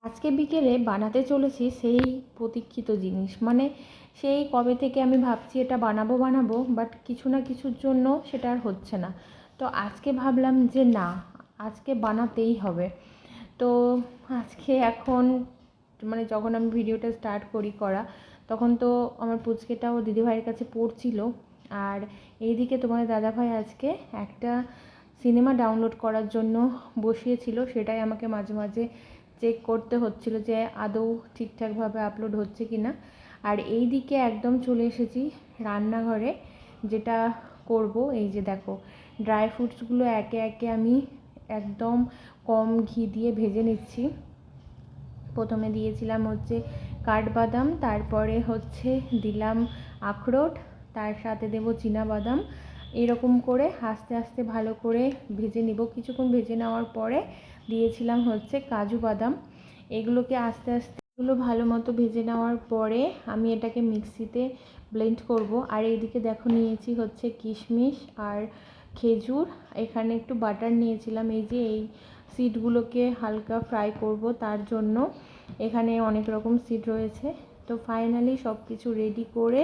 আজকে বিকেলে বানাতে চলেছি সেই প্রতীক্ষিত জিনিস, মানে সেই কবে থেকে আমি ভাবছি এটা বানাবো বানাবো, বাট কিছু না কিছুর জন্য সেটা আর হচ্ছে না। তো আজকে ভাবলাম যে না, আজকে বানাতেই হবে। তো আজকে এখন মানে যখন আমি ভিডিওটা স্টার্ট করা তখন তো আমার পুচকেটাও দিদিভাইয়ের কাছে পড়ছিল। আর এইদিকে তোমার দাদাভাই আজকে একটা সিনেমা ডাউনলোড করার জন্য বসিয়েছিল, সেটাই আমাকে মাঝে মাঝে চেক করতে হচ্ছিল যে আদৌ ঠিকঠাকভাবে আপলোড হচ্ছে কি না। আর এই দিকে একদম চলে এসেছি রান্নাঘরে, যেটা করব এই যে দেখো, ড্রাই ফ্রুটসগুলো একে একে আমি একদম কম ঘি দিয়ে ভেজে নিচ্ছি। প্রথমে দিয়েছিলাম হচ্ছে কাঠবাদাম, তারপরে হচ্ছে দিলাম আখরোট, তার সাথে দেব বাদাম। এরকম করে আস্তে আস্তে ভালো করে ভেজে নিব। কিছুক্ষণ ভেজে নেওয়ার পরে দিয়েছিলাম হচ্ছে কাজু বাদাম। এগুলোকে আস্তে আস্তে এগুলো ভালো মতো ভেজে নেওয়ার পরে আমি এটাকে মিক্সিতে ব্লেন্ড করব। আর এইদিকে দেখো নিয়েছি হচ্ছে কিশমিশ আর খেজুর। এখানে একটু বাটার নিয়েছিলাম, এই যে এই সিডগুলোকে হালকা ফ্রাই করব, তার জন্য এখানে অনেক রকম সিড রয়েছে। তো ফাইনালি সব কিছু রেডি করে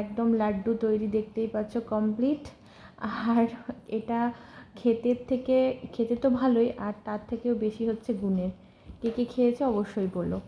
একদম লাড্ডু তৈরি, দেখতেই পাচ্ছ কমপ্লিট। আর এটা খেতে তো ভালোই, আর তার থেকেও বেশি হচ্ছে গুণের। কে কে খেয়েছে অবশ্যই বলো।